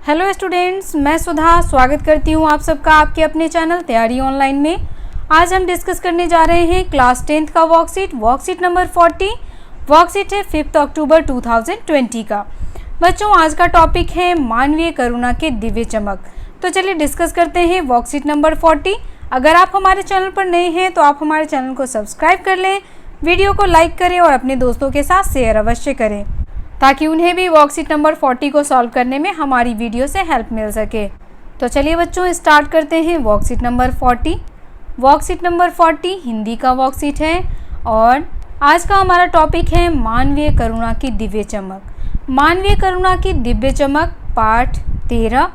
Hello students, मैं सुधा स्वागत करती हूँ आप सबका आपके अपने चैनल तैयारी ऑनलाइन में। आज हम डिस्कस करने जा रहे हैं क्लास 10th का वर्कशीट नंबर 40। वर्कशीट है 5 अक्टूबर 2020 का। बच्चों, आज का टॉपिक है मानवीय करुणा के दिव्य चमक। तो चलिए डिस्कस करते हैं वर्कशीट नंबर 40। अगर आप हमारे चैनल पर नए हैं तो आप हमारे चैनल को सब्सक्राइब कर लें, वीडियो को लाइक करें और अपने दोस्तों के साथ शेयर अवश्य करें ताकि उन्हें भी वर्कशीट नंबर 40 को सॉल्व करने में हमारी वीडियो से हेल्प मिल सके। तो चलिए बच्चों स्टार्ट करते हैं worksheet number 40। Worksheet number 40 Hindi का वर्कशीट है और आज का हमारा टॉपिक है मानवीय करुणा की दिव्य चमक। मानवीय करुणा की दिव्य चमक पाठ 13,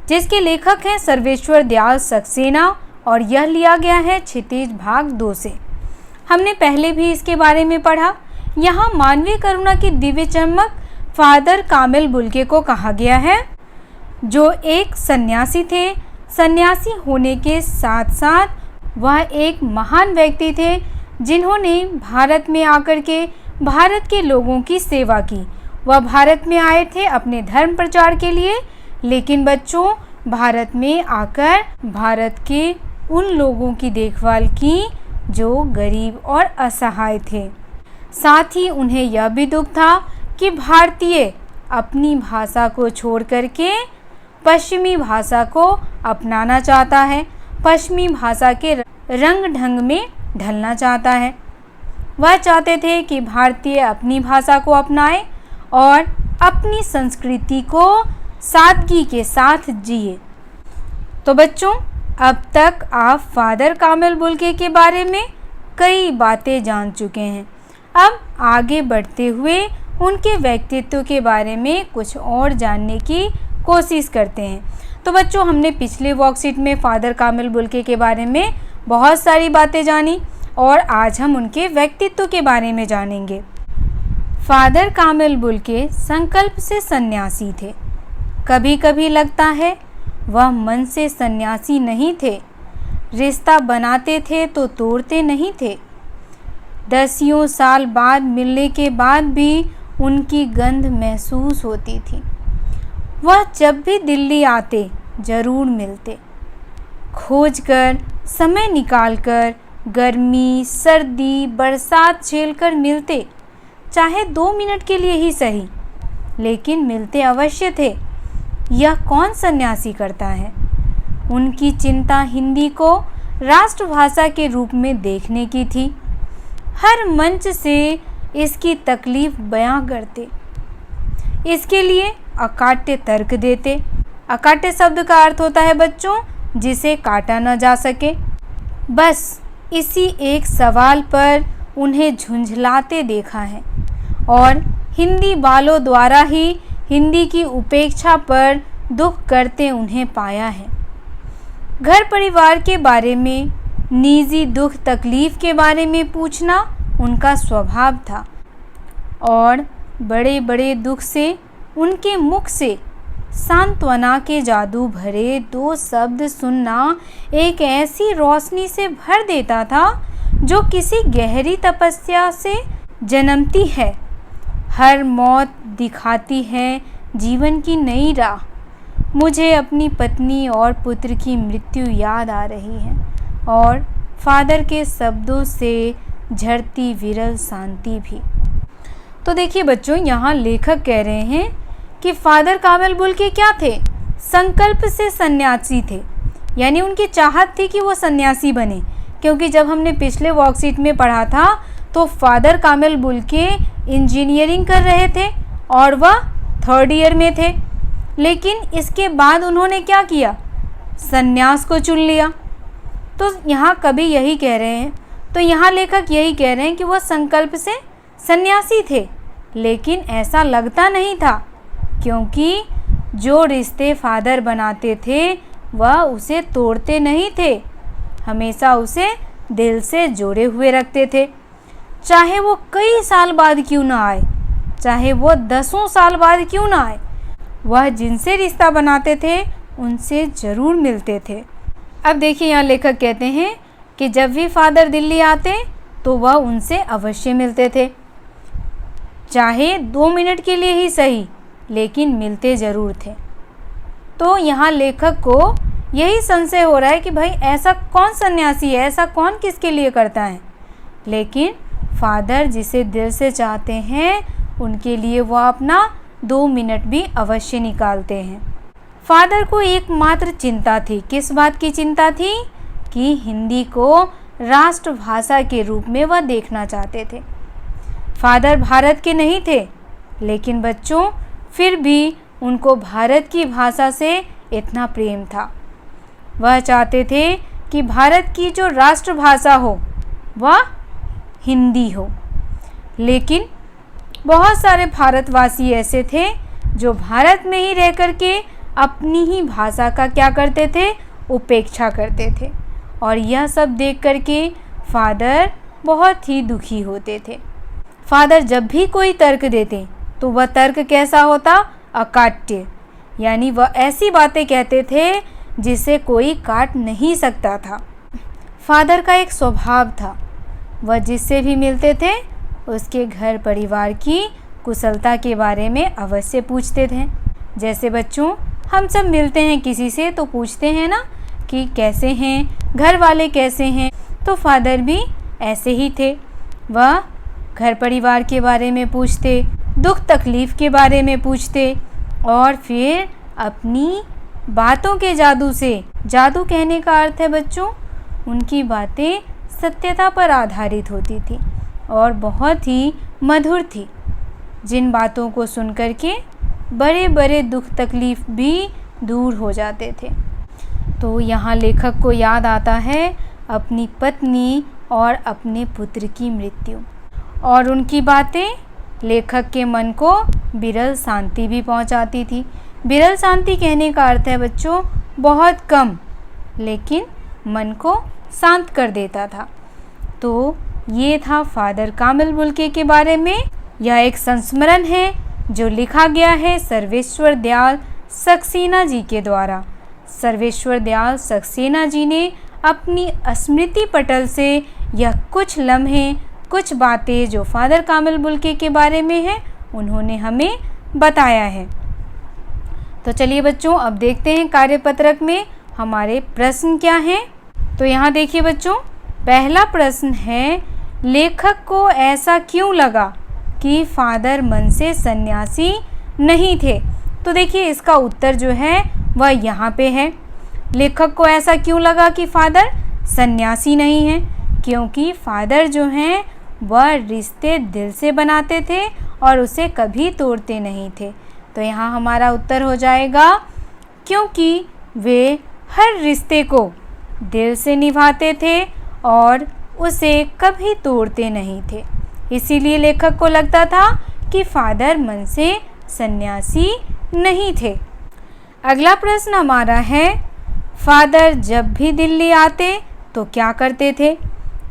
जिसके लेखक हैं सर्वेश्वर दयाल सक्सेना और यह लिया गया है क्षितिज भाग 2 से। हमने पहले भी इसके बारे में पढ़ा। यहाँ मानवीय करुणा की दिव्य चमक फादर कामिल बुल्के को कहा गया है, जो एक सन्यासी थे। सन्यासी होने के साथ साथ वह एक महान व्यक्ति थे जिन्होंने भारत में आकर के भारत के लोगों की सेवा की। वह भारत में आए थे अपने धर्म प्रचार के लिए, लेकिन बच्चों भारत में आकर भारत के उन लोगों की देखभाल की जो गरीब और असहाय थे। साथ ही उन्हें यह भी दुख था कि भारतीय अपनी भाषा को छोड़ करके पश्चिमी भाषा को अपनाना चाहता है, पश्चिमी भाषा के रंग ढंग में ढलना चाहता है। वह चाहते थे कि भारतीय अपनी भाषा को अपनाए और अपनी संस्कृति को सादगी के साथ जिए। तो बच्चों, अब तक आप फादर कामिल बुल्के के बारे में कई बातें जान चुके हैं। अब आगे बढ़ते हुए उनके व्यक्तित्व के बारे में कुछ और जानने की कोशिश करते हैं। तो बच्चों, हमने पिछले वर्कशीट में फादर कामिल बुल्के के बारे में बहुत सारी बातें जानी और आज हम उनके व्यक्तित्व के बारे में जानेंगे। फादर कामिल बुल्के संकल्प से सन्यासी थे। कभी कभी लगता है वह मन से सन्यासी नहीं थे, रिश्ता बनाते थे तो तोड़ते नहीं थे। दसियों साल बाद मिलने के बाद भी उनकी गंध महसूस होती थी। वह जब भी दिल्ली आते जरूर मिलते, खोजकर समय निकालकर गर्मी सर्दी बरसात झेलकर मिलते, चाहे 2 मिनट के लिए ही सही, लेकिन मिलते अवश्य थे। यह कौन सन्यासी करता है? उनकी चिंता हिंदी को राष्ट्रभाषा के रूप में देखने की थी। हर मंच से इसकी तकलीफ बयां करते, इसके लिए अकाट्य तर्क देते। अकाट्य शब्द का अर्थ होता है बच्चों जिसे काटा न जा सके। बस इसी एक सवाल पर उन्हें झुंझलाते देखा है और हिंदी वालों द्वारा ही हिंदी की उपेक्षा पर दुख करते उन्हें पाया है। घर परिवार के बारे में, निजी दुख तकलीफ के बारे में पूछना उनका स्वभाव था और बड़े बड़े दुख से उनके मुख से सांत्वना के जादू भरे 2 शब्द सुनना एक ऐसी रोशनी से भर देता था जो किसी गहरी तपस्या से जन्मती है। हर मौत दिखाती है जीवन की नई राह। मुझे अपनी पत्नी और पुत्र की मृत्यु याद आ रही है और फादर के शब्दों से झरती विरल शांति भी। तो देखिए बच्चों, यहाँ लेखक कह रहे हैं कि फादर कामिल बुल्के क्या थे? संकल्प से सन्यासी थे, यानी उनकी चाहत थी कि वो सन्यासी बने। क्योंकि जब हमने पिछले वर्कशीट में पढ़ा था तो फादर कामिल बुल्के इंजीनियरिंग कर रहे थे और वह 3rd ईयर में थे, लेकिन इसके बाद उन्होंने क्या किया? सन्यास को चुन लिया। तो यहाँ कवि यही कह रहे हैं, तो यहाँ लेखक यही कह रहे हैं कि वह संकल्प से सन्यासी थे, लेकिन ऐसा लगता नहीं था क्योंकि जो रिश्ते फादर बनाते थे वह उसे तोड़ते नहीं थे, हमेशा उसे दिल से जोड़े हुए रखते थे। चाहे वो कई साल बाद क्यों ना आए, चाहे वो 10 साल बाद क्यों ना आए, वह जिनसे रिश्ता बनाते थे उनसे ज़रूर मिलते थे। अब देखिए यहाँ लेखक कहते हैं कि जब भी फादर दिल्ली आते तो वह उनसे अवश्य मिलते थे, चाहे 2 मिनट के लिए ही सही, लेकिन मिलते ज़रूर थे। तो यहाँ लेखक को यही संशय हो रहा है कि भाई ऐसा कौन सन्यासी है, ऐसा कौन किसके लिए करता है। लेकिन फादर जिसे दिल से चाहते हैं उनके लिए वो अपना 2 मिनट भी अवश्य निकालते हैं। फादर को एकमात्र चिंता थी, किस बात की चिंता थी कि हिंदी को राष्ट्रभाषा के रूप में वह देखना चाहते थे। फादर भारत के नहीं थे, लेकिन बच्चों फिर भी उनको भारत की भाषा से इतना प्रेम था। वह चाहते थे कि भारत की जो राष्ट्रभाषा हो वह हिंदी हो। लेकिन बहुत सारे भारतवासी ऐसे थे जो भारत में ही रह कर के अपनी ही भाषा का क्या करते थे, उपेक्षा करते थे। और यह सब देख कर के फादर बहुत ही दुखी होते थे। फादर जब भी कोई तर्क देते तो वह तर्क कैसा होता, अकाट्य, यानी वह ऐसी बातें कहते थे जिसे कोई काट नहीं सकता था। फादर का एक स्वभाव था, वह जिससे भी मिलते थे उसके घर परिवार की कुशलता के बारे में अवश्य पूछते थे। जैसे बच्चों हम सब मिलते हैं किसी से तो पूछते हैं ना कि कैसे हैं, घर वाले कैसे हैं। तो फादर भी ऐसे ही थे, वह घर परिवार के बारे में पूछते, दुख तकलीफ़ के बारे में पूछते और फिर अपनी बातों के जादू से, जादू कहने का अर्थ है बच्चों उनकी बातें सत्यता पर आधारित होती थी और बहुत ही मधुर थी, जिन बातों को सुनकर के बड़े बड़े दुख तकलीफ़ भी दूर हो जाते थे। तो यहाँ लेखक को याद आता है अपनी पत्नी और अपने पुत्र की मृत्यु, और उनकी बातें लेखक के मन को विरल शांति भी पहुँचाती थी। विरल शांति कहने का अर्थ है बच्चों बहुत कम, लेकिन मन को शांत कर देता था। तो ये था फादर कामिल बुल्के के बारे में। यह एक संस्मरण है जो लिखा गया है सर्वेश्वर दयाल सक्सेना जी के द्वारा। सर्वेश्वर दयाल सक्सेना जी ने अपनी स्मृति पटल से यह कुछ लम्हे, कुछ बातें जो फादर कामिल बुल्के के बारे में है उन्होंने हमें बताया है। तो चलिए बच्चों अब देखते हैं कार्यपत्रक में हमारे प्रश्न क्या हैं। तो यहाँ देखिए बच्चों, पहला प्रश्न है लेखक को ऐसा क्यों लगा कि फादर मन से सन्यासी नहीं थे। तो देखिए इसका उत्तर जो है वह यहाँ पे है। लेखक को ऐसा क्यों लगा कि फादर सन्यासी नहीं है, क्योंकि फादर जो हैं वह रिश्ते दिल से बनाते थे और उसे कभी तोड़ते नहीं थे। तो यहाँ हमारा उत्तर हो जाएगा क्योंकि वे हर रिश्ते को दिल से निभाते थे और उसे कभी तोड़ते नहीं थे। इसीलिए लेखक को लगता था कि फादर मन से सन्यासी नहीं थे। अगला प्रश्न हमारा है फादर जब भी दिल्ली आते तो क्या करते थे।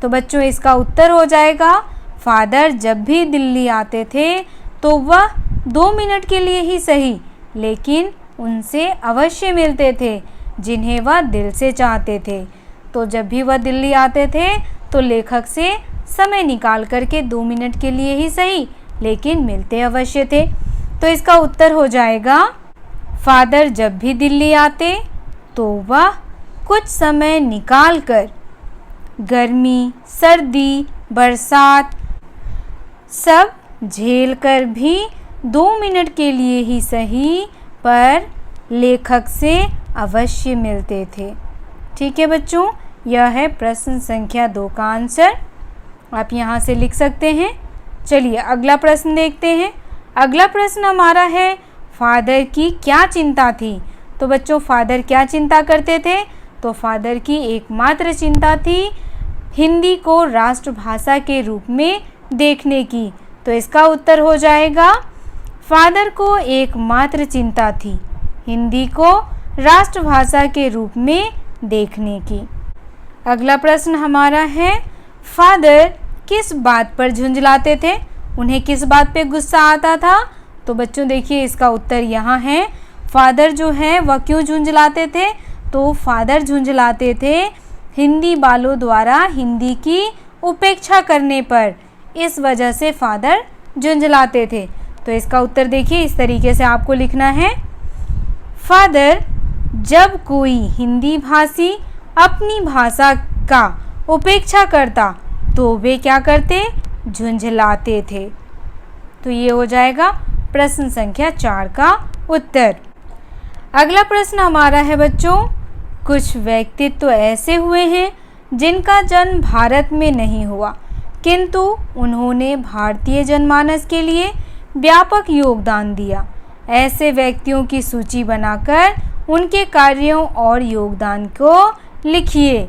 तो बच्चों इसका उत्तर हो जाएगा फादर जब भी दिल्ली आते थे तो वह 2 मिनट के लिए ही सही, लेकिन उनसे अवश्य मिलते थे जिन्हें वह दिल से चाहते थे। तो जब भी वह दिल्ली आते थे तो लेखक से समय निकाल करके 2 मिनट के लिए ही सही, लेकिन मिलते अवश्य थे। तो इसका उत्तर हो जाएगा फादर जब भी दिल्ली आते तो वह कुछ समय निकाल कर गर्मी, सर्दी, बरसात सब झेल कर भी 2 मिनट के लिए ही सही पर लेखक से अवश्य मिलते थे। ठीक है बच्चों, यह है प्रश्न संख्या 2 का आंसर। आप यहाँ से लिख सकते हैं। चलिए अगला प्रश्न देखते हैं। अगला प्रश्न हमारा है फादर की क्या चिंता थी। तो बच्चों फादर क्या चिंता करते थे। तो फादर की एकमात्र चिंता थी हिंदी को राष्ट्रभाषा के रूप में देखने की। तो इसका उत्तर हो जाएगा फादर को एकमात्र चिंता थी हिंदी को राष्ट्रभाषा के रूप में देखने की। अगला प्रश्न हमारा है फादर किस बात पर झुंझलाते थे, उन्हें किस बात पे गुस्सा आता था। तो बच्चों देखिए इसका उत्तर यहाँ है। फादर जो है वह क्यों झुंझलाते थे। तो फादर झुंझलाते थे हिंदी वालों द्वारा हिंदी की उपेक्षा करने पर, इस वजह से फादर झुंझलाते थे। तो इसका उत्तर देखिए इस तरीके से आपको लिखना है फादर, जब कोई हिंदी भाषी अपनी भाषा का उपेक्षा करता तो वे क्या करते? झुंझलाते थे। तो ये हो जाएगा प्रश्न संख्या 4 का उत्तर। अगला प्रश्न हमारा है बच्चों, कुछ व्यक्तित्व ऐसे हुए हैं जिनका जन्म भारत में नहीं हुआ, किंतु उन्होंने भारतीय जनमानस के लिए व्यापक योगदान दिया। ऐसे व्यक्तियों की सूची बनाकर उनके कार्यों और योगदान को लिखिए।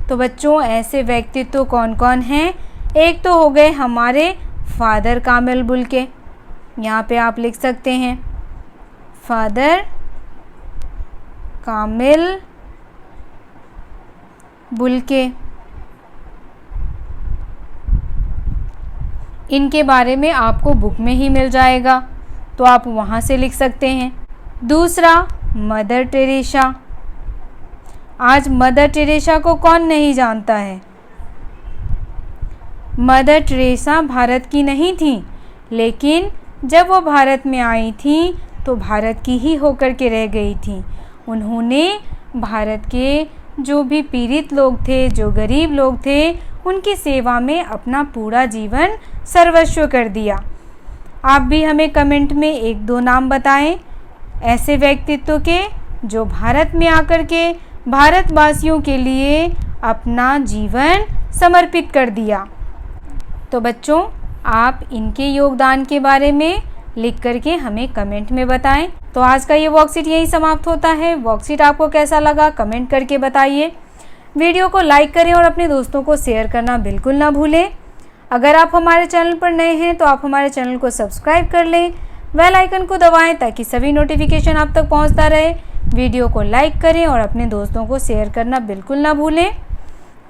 तो बच्चों ऐसे व्यक्तित्व कौन कौन हैं? एक तो हो गए हमारे फादर कामिल बुल्के, यहाँ पे आप लिख सकते हैं फादर कामिल बुल्के। इनके बारे में आपको बुक में ही मिल जाएगा, तो आप वहाँ से लिख सकते हैं। दूसरा मदर टेरेसा। आज मदर टेरेसा को कौन नहीं जानता है? मदर टेरेसा भारत की नहीं थी, लेकिन जब वो भारत में आई थी तो भारत की ही होकर के रह गई थी। उन्होंने भारत के जो भी पीड़ित लोग थे, जो गरीब लोग थे, उनकी सेवा में अपना पूरा जीवन सर्वस्व कर दिया। आप भी हमें कमेंट में 1-2 नाम बताएं ऐसे व्यक्तित्व के जो भारत में आकर के भारतवासियों के लिए अपना जीवन समर्पित कर दिया। तो बच्चों आप इनके योगदान के बारे में लिख करके हमें कमेंट में बताएं। तो आज का ये वर्कशीट यहीं समाप्त होता है। वर्कशीट आपको कैसा लगा कमेंट करके बताइए। वीडियो को लाइक करें और अपने दोस्तों को शेयर करना बिल्कुल ना भूलें। अगर आप हमारे चैनल पर नए हैं तो आप हमारे चैनल को सब्सक्राइब कर लें, बेल आइकन को दबाएं ताकि सभी नोटिफिकेशन आप तक पहुंचता रहे। वीडियो को लाइक करें और अपने दोस्तों को शेयर करना बिल्कुल ना भूलें।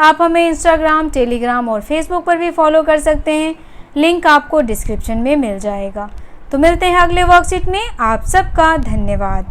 आप हमें इंस्टाग्राम, टेलीग्राम और फेसबुक पर भी फॉलो कर सकते हैं, लिंक आपको डिस्क्रिप्शन में मिल जाएगा। तो मिलते हैं अगले वर्कशीट में। आप सबका धन्यवाद।